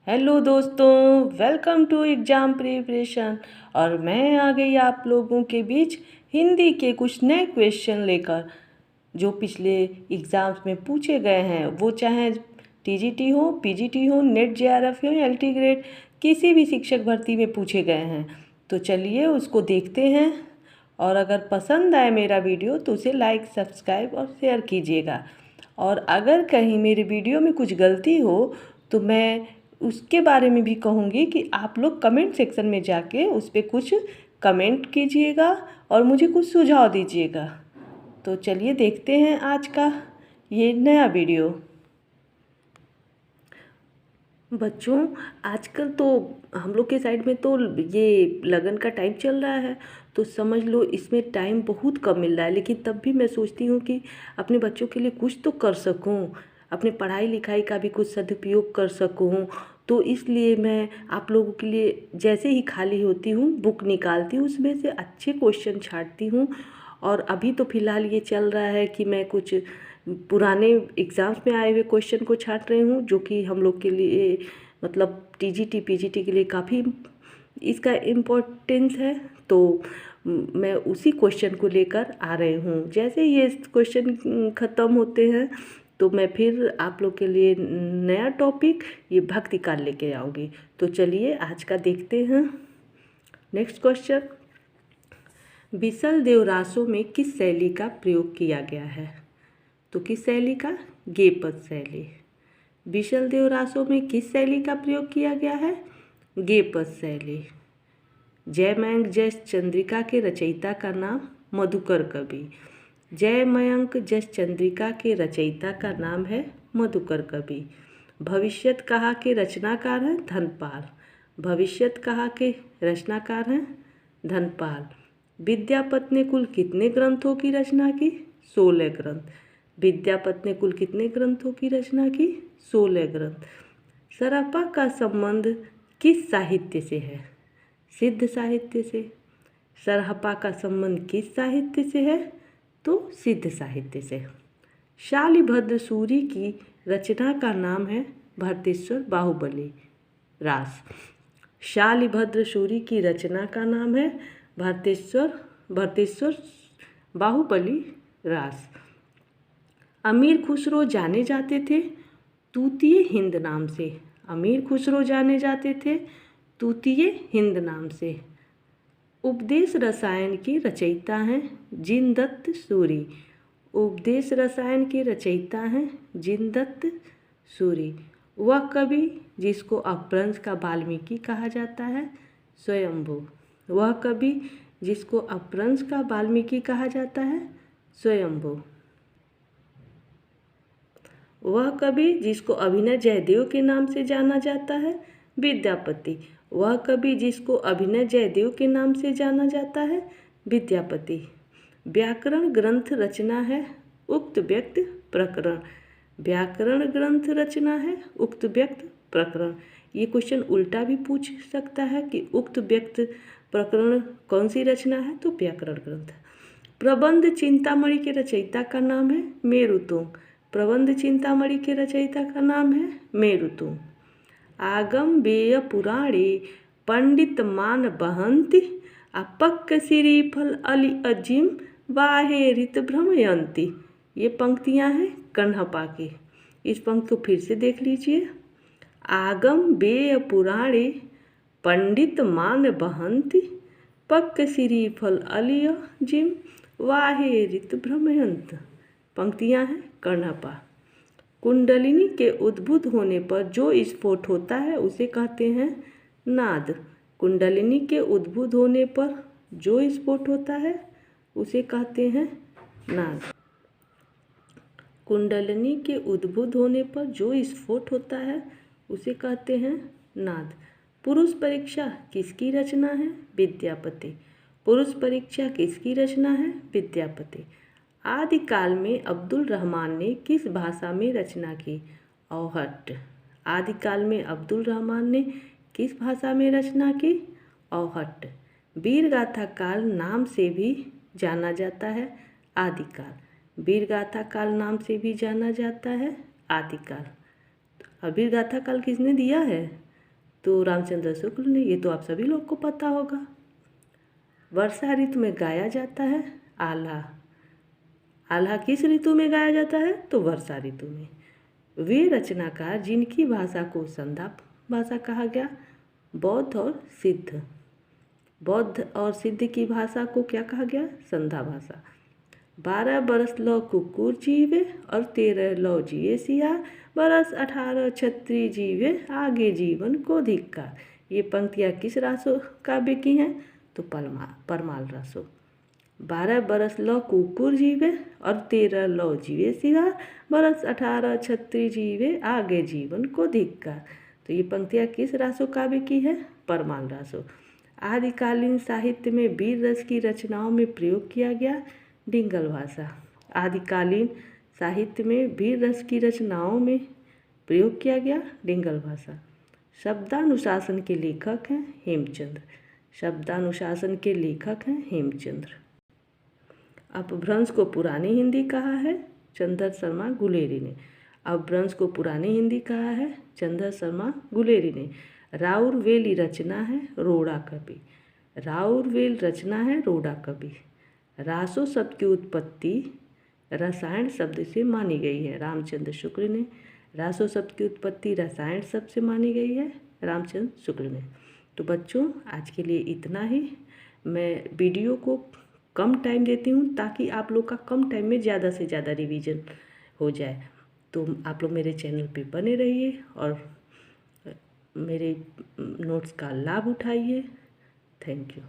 Hello दोस्तों, welcome to exam preparation. और मैं आ गई आप लोगों के बीच हिंदी के कुछ नए क्वेश्चन लेकर जो पिछले एग्ज़ाम्स में पूछे गए हैं, वो चाहे टीजीटी हो, पीजीटी हो, नेट जेआरएफ हो, एलटी ग्रेड, किसी भी शिक्षक भर्ती में पूछे गए हैं। तो चलिए उसको देखते हैं। और अगर पसंद आए मेरा वीडियो तो उसे लाइक, सब्सक्राइब और शेयर कीजिएगा। और अगर कहीं मेरे वीडियो में कुछ गलती हो तो मैं उसके बारे में भी कहूँगी कि आप लोग कमेंट सेक्शन में जाके उस पर कुछ कमेंट कीजिएगा और मुझे कुछ सुझाव दीजिएगा। तो चलिए देखते हैं आज का ये नया वीडियो। बच्चों, आजकल तो हम लोग के साइड में तो ये लगन का टाइम चल रहा है, तो समझ लो इसमें टाइम बहुत कम मिल रहा है। लेकिन तब भी मैं सोचती हूँ कि अपने बच्चों के लिए कुछ तो कर सकूँ, अपने पढ़ाई लिखाई का भी कुछ सदुपयोग कर सकूँ। तो इसलिए मैं आप लोगों के लिए जैसे ही खाली होती हूँ बुक निकालती हूँ, उसमें से अच्छे क्वेश्चन छांटती हूँ। और अभी तो फ़िलहाल ये चल रहा है कि मैं कुछ पुराने एग्ज़ाम्स में आए हुए क्वेश्चन को छांट रही हूँ, जो कि हम लोग के लिए मतलब टीजीटी पीजीटी के लिए काफ़ी इसका इम्पोर्टेंस है। तो मैं उसी क्वेश्चन को लेकर आ रही हूँ। जैसे ये क्वेश्चन ख़त्म होते हैं तो मैं फिर आप लोग के लिए नया टॉपिक ये भक्ति काल लेके आऊँगी। तो चलिए आज का देखते हैं। नेक्स्ट क्वेश्चन, बिसल देवरासों में किस शैली का प्रयोग किया गया है? तो किस शैली का? गे पद शैली। बिसल देवरासों में किस शैली का प्रयोग किया गया है? गे पद शैली। जयमयंक जस चंद्रिका के रचयिता का नाम? मधुकर कवि। जयमयंक जस चंद्रिका के रचयिता का नाम है मधुकर कवि। भविष्यत कहा के रचनाकार हैं धनपाल। भविष्यत कहा के रचनाकार हैं धनपाल। विद्यापति ने कुल कितने ग्रंथों की रचना की? 16 ग्रंथ। विद्यापति ने कुल कितने ग्रंथों की रचना की? 16 ग्रंथ। सरहपा का संबंध किस साहित्य से है? सिद्ध साहित्य से। सरहपा का संबंध किस साहित्य से है? तो सिद्ध साहित्य से। शालिभद्र सूरी की रचना का नाम है भरतेश्वर बाहुबली रास। शालिभद्र सूरी की रचना का नाम है भरतेश्वर बाहुबली रास। अमीर खुसरो जाने जाते थे तूतीय हिंद नाम से। अमीर खुसरो जाने जाते थे तूतीय हिंद नाम से। उपदेश रसायन के रचयिता हैं जिनदत्त सूरी। उपदेश रसायन के रचयिता हैं जिनदत्त सूरी। वह कवि जिसको अपभ्रंश का वाल्मीकि कहा जाता है स्वयंभू। वह कवि जिसको अपभ्रंश का वाल्मीकि कहा जाता है स्वयंभू। वह कवि जिसको अभिनय जयदेव के नाम से जाना जाता है विद्यापति। वह कवि जिसको अभिनय जयदेव के नाम से जाना जाता है विद्यापति। व्याकरण ग्रंथ रचना है उक्त व्यक्त प्रकरण। व्याकरण ग्रंथ रचना है उक्त व्यक्त प्रकरण। ये क्वेश्चन उल्टा भी पूछ सकता है कि उक्त व्यक्त प्रकरण कौन सी रचना है? तो व्याकरण ग्रंथ। प्रबंध चिंतामणि के रचयिता का नाम है मेरुतुंग। प्रबंध चिंतामणि के रचयिता का नाम है मेरुतुंग। आगम वेय पुराणे पंडित मान बहंति अपक्क श्रीफल अली अजीम वाहे ऋत भ्रमयंती। ये पंक्तियां हैं कण्हपा की। इस पंक्ति को फिर से देख लीजिए। आगम वेय पुराणे पंडित मान बहंति पक्क श्रीफल अली अजीम वाहे ऋत भ्रमयंत। पंक्तियां हैं कण्हपा। कुंडलिनी के उद्भूत होने पर जो स्फोट होता है उसे कहते हैं नाद। कुंडलिनी के उद्भूत होने पर जो स्फोट होता है उसे कहते हैं नाद। कुंडलिनी के उद्भूत होने पर जो स्फोट होता है उसे कहते हैं नाद। पुरुष परीक्षा किसकी रचना है? विद्यापति। पुरुष परीक्षा किसकी रचना है? विद्यापति। आदिकाल में अब्दुल रहमान ने किस भाषा में रचना की? अवहट्ट। आदिकाल में अब्दुल रहमान ने किस भाषा में रचना की? अवहट्ट। वीरगाथा काल नाम से भी जाना जाता है आदिकाल। वीरगाथा काल नाम से भी जाना जाता है आदिकाल। वीरगाथा काल किसने दिया है? तो रामचंद्र शुक्ल ने, ये तो आप सभी लोग को पता होगा। वर्षा ऋतु में गाया जाता है आल्हा। आल्हा किस ऋतु में गाया जाता है? तो वर्षा ऋतु में। वे रचनाकार जिनकी भाषा को संधा भाषा कहा गया। बौद्ध और सिद्ध। बौद्ध और सिद्ध की भाषा को क्या कहा गया? संधा भाषा। 12 बरस लो कुकुर जीवे और 13 लो जिए सिया, बरस 18 छत्री जीवे, आगे जीवन को धिक्कार। ये पंक्तियाँ किस रासो काव्य की हैं? तो परमाल रासो। 12 बरस लो कुकुर जीवे और 13 लो जीवे सिया, बरस 18 छत्री जीवे, आगे जीवन को धिक्कार। तो ये पंक्तियाँ किस रासो काव्य की है? परमाल रासो। आदिकालीन साहित्य में वीर रस की रचनाओं में प्रयोग किया गया डिंगल भाषा। आदिकालीन साहित्य में वीर रस की रचनाओं में प्रयोग किया गया डिंगल भाषा। शब्दानुशासन के लेखक हैं हेमचंद्र। शब्दानुशासन के लेखक हैं हेमचंद्र। अपभ्रंश को पुरानी हिंदी कहा है चंद्र शर्मा गुलेरी ने। अपभ्रंश को पुरानी हिंदी कहा है चंद्र शर्मा गुलेरी ने। राउरवेली रचना है रोड़ा कवि। राउरवेल रचना है रोड़ा कवि। रासो शब्द की उत्पत्ति रसायन शब्द से मानी गई है रामचंद्र शुक्ल ने। रासो शब्द की उत्पत्ति रसायन शब्द से मानी गई है रामचंद्र शुक्ल ने। तो बच्चों आज के लिए इतना ही। मैं वीडियो को कम टाइम देती हूँ ताकि आप लोग का कम टाइम में ज़्यादा से ज़्यादा रिवीजन हो जाए। तो आप लोग मेरे चैनल पे बने रहिए और मेरे नोट्स का लाभ उठाइए। Thank you.